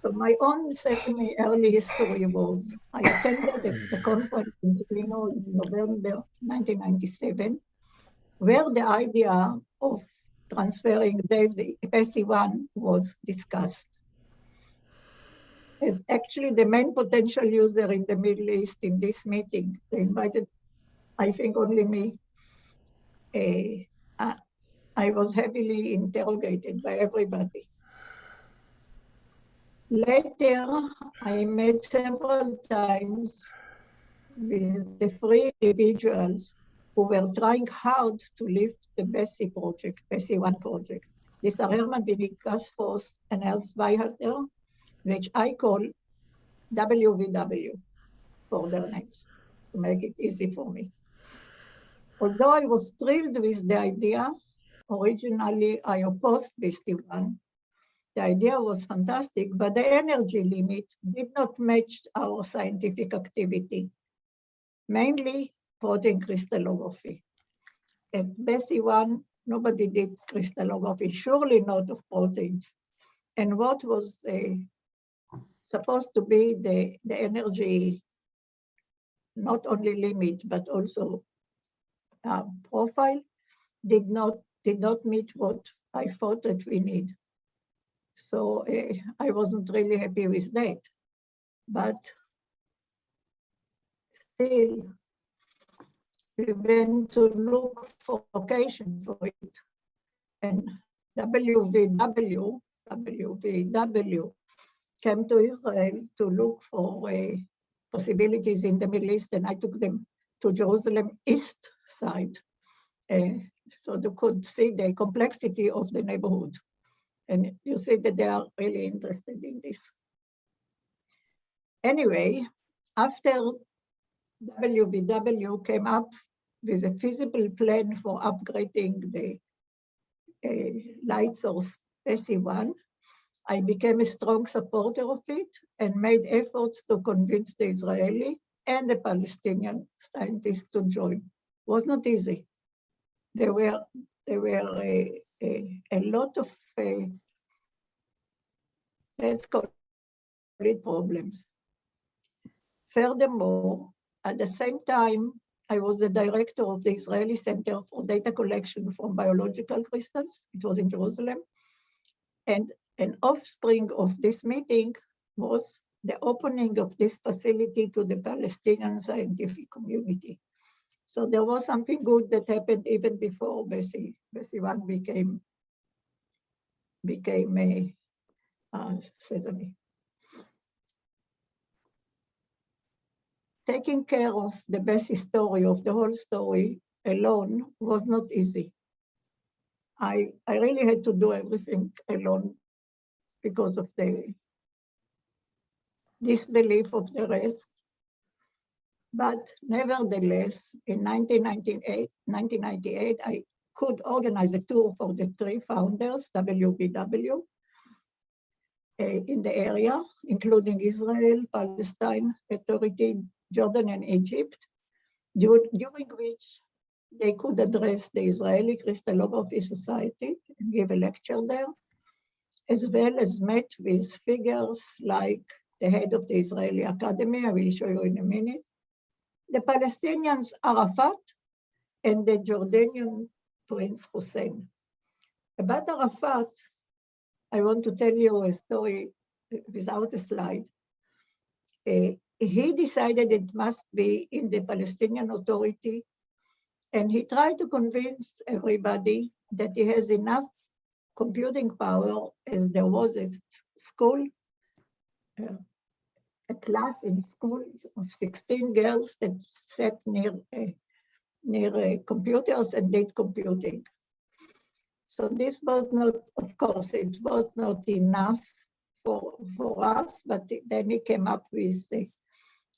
So my own SESAME early history was, I attended the conference in Torino in November 1997, where the idea of transferring the SE1 was discussed. As actually the main potential user in the Middle East in this meeting, they invited, I think, only me. I was heavily interrogated by everybody. Later, I met several times with the three individuals who were trying hard to lift the BESI project, BESI-1 project. These are Herman, Winick, Foss, and Ernst Weihalter, which I call WVW for their names, to make it easy for me. Although I was thrilled with the idea, originally I opposed BESI-1. The idea was fantastic, but the energy limit did not match our scientific activity, mainly protein crystallography. At BESI-1, nobody did crystallography, surely not of proteins. And what was supposed to be the energy, not only limit, but also profile, did not meet what I thought that we need. So I wasn't really happy with that. But still, we went to look for location for it. And WVW came to Israel to look for possibilities in the Middle East, and I took them to Jerusalem East side, so they could see the complexity of the neighborhood. And you see that they are really interested in this. Anyway, after WVW came up with a feasible plan for upgrading the light source SE1, I became a strong supporter of it and made efforts to convince the Israeli and the Palestinian scientists to join. It was not easy. There were a lot of, let's call it, problems. Furthermore, at the same time, I was the director of the Israeli Center for Data Collection from Biological Crystals. It was in Jerusalem. And an offspring of this meeting was the opening of this facility to the Palestinian scientific community. So there was something good that happened even before BESI-1 became a SESAME. Taking care of the BESI story, of the whole story alone, was not easy. I really had to do everything alone because of the disbelief of the rest. But nevertheless, in 1998, I could organize a tour for the three founders, WVW, in the area, including Israel, Palestine Authority, Jordan, and Egypt, during which they could address the Israeli Crystallography Society and give a lecture there, as well as met with figures like the head of the Israeli Academy, I will show you in a minute, the Palestinians Arafat, and the Jordanian Prince Hussein. About Arafat, I want to tell you a story without a slide. He decided it must be in the Palestinian Authority, and he tried to convince everybody that he has enough computing power, as there was a school, a class in school of 16 girls that sat near computers and did computing. So this was not, of course, it was not enough for us, but then he came up with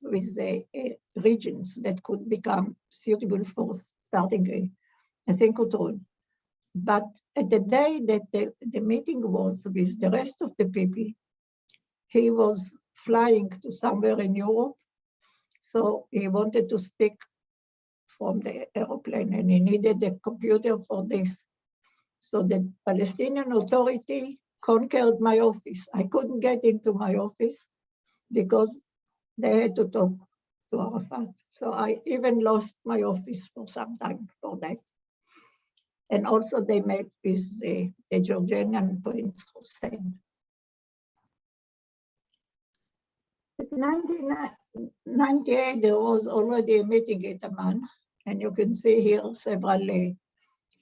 regions that could become suitable for starting a synchrotron. But at the day that the meeting was with the rest of the people, he was flying to somewhere in Europe. So he wanted to speak from the airplane, and he needed a computer for this. So the Palestinian Authority conquered my office. I couldn't get into my office because they had to talk to Arafat. So I even lost my office for some time for that. And also they met with the Georgian Prince Hussein. In 1998, there was already a meeting at Amman, and you can see here several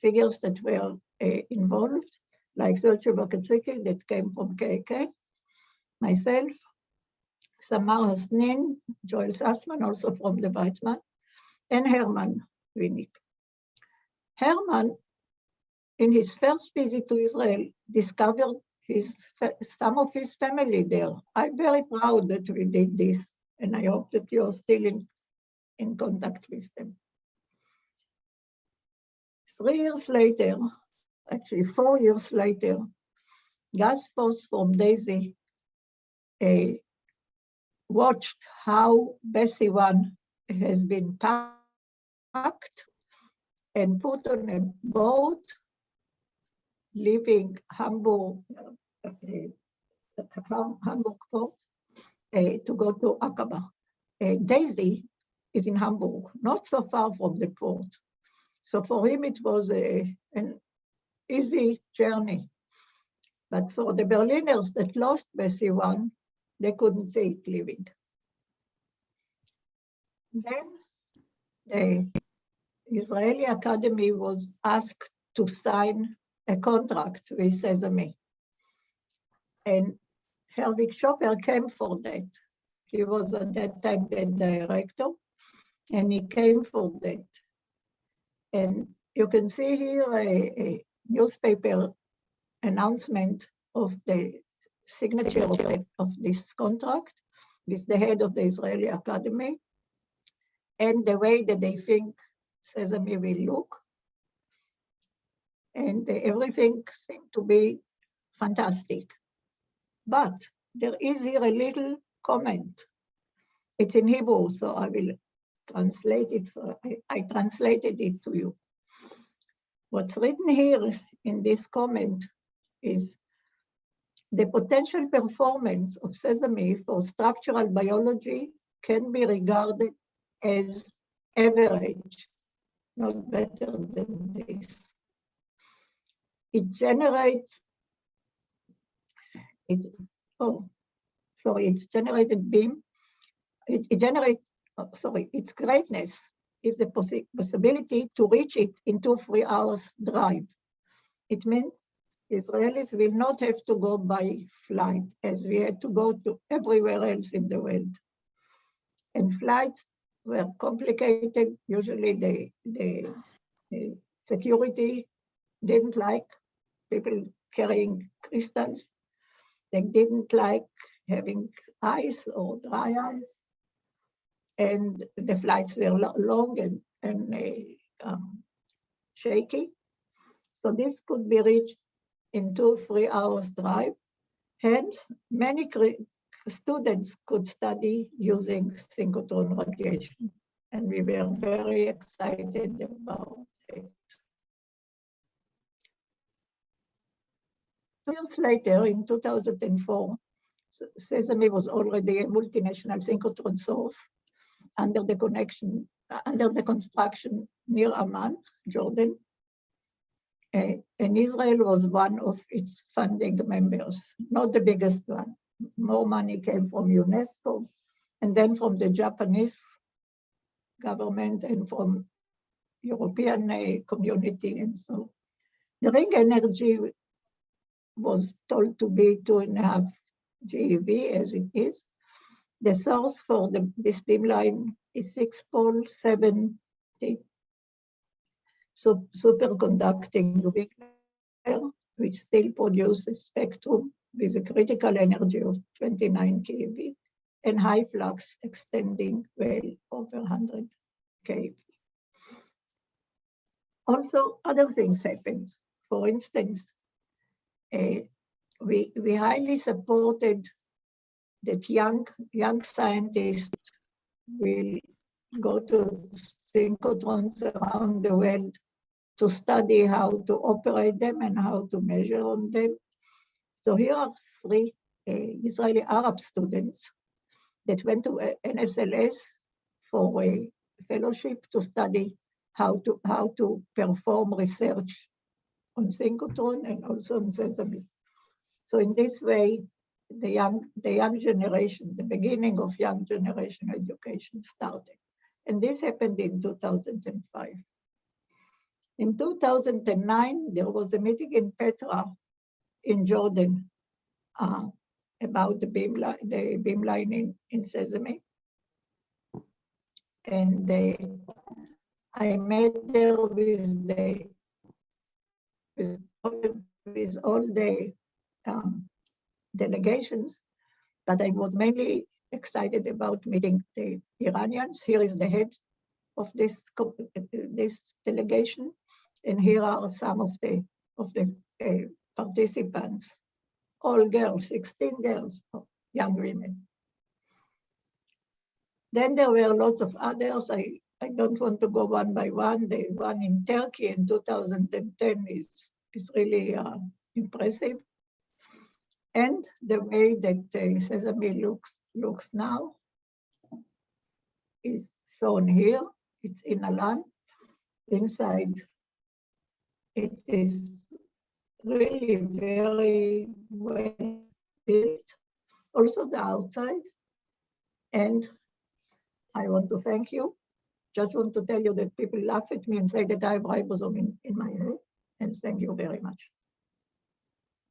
figures that were involved, like Sergio Bakachiki that came from KK, myself, Samar Hasnin, Joel Sussman, also from the Weizmann, and Herman Winick. Herman, in his first visit to Israel, discovered some of his family there. I'm very proud that we did this, and I hope that you're still in contact with them. 3 years later, actually 4 years later, gas force from Daisy watched how Bessie 1 has been packed and put on a boat leaving Hamburg port to go to Aqaba. Daisy is in Hamburg, not so far from the port. So for him, it was an easy journey. But for the Berliners that lost Bessie 1, they couldn't see it leaving. Then the Israeli Academy was asked to sign a contract with SESAME. And Herwig Schopper came for that. He was at that time the director, and he came for that. And you can see here a newspaper announcement of the signature of this contract with the head of the Israeli Academy and the way that they think SESAME will look. And everything seemed to be fantastic. But there is here a little comment. It's in Hebrew, so I will translate it. I translated it to you. What's written here in this comment is the potential performance of SESAME for structural biology can be regarded as average, not better than this. It generates, it's generated beam. Its greatness is the possibility to reach it in 2-3 hours drive. It means Israelis will not have to go by flight as we had to go to everywhere else in the world. And flights were complicated. Usually the security didn't like people carrying crystals. They didn't like having ice or dry ice. And the flights were long and shaky. So this could be reached in 2-3 hours drive. Hence, many students could study using synchrotron radiation. And we were very excited about it. 2 years later, in 2004, SESAME was already a multinational synchrotron source under the construction near Amman, Jordan. And Israel was one of its funding members, not the biggest one. More money came from UNESCO, and then from the Japanese government and from European community. And so the ring energy was told to be 2.5 GeV as it is. The source for this beamline is 6-pole 70 superconducting Winick, which still produces spectrum with a critical energy of 29 keV and high flux extending well over 100 keV. Also, other things happened. For instance, we highly supported that young scientists will go to synchrotrons around the world to study how to operate them and how to measure on them. So here are three Israeli Arab students that went to NSLS for a fellowship to study how to perform research on synchrotron and also on SESAME. So in this way, the young generation, the beginning of young generation education started. And this happened in 2005. In 2009, there was a meeting in Petra in Jordan about the beamline in SESAME. And I met there with all the delegations, but I was mainly excited about meeting the Iranians. Here is the head of this delegation, and here are some of the participants, all girls, 16 girls, young women. Then there were lots of others. I don't want to go one by one. The one in Turkey in 2010 is really impressive. And the way that SESAME looks now is shown here. It's in Alan. Inside, it is really very well built. Also the outside. And I want to thank you. Just want to tell you that people laugh at me and say that I have ribosome in my head. And thank you very much.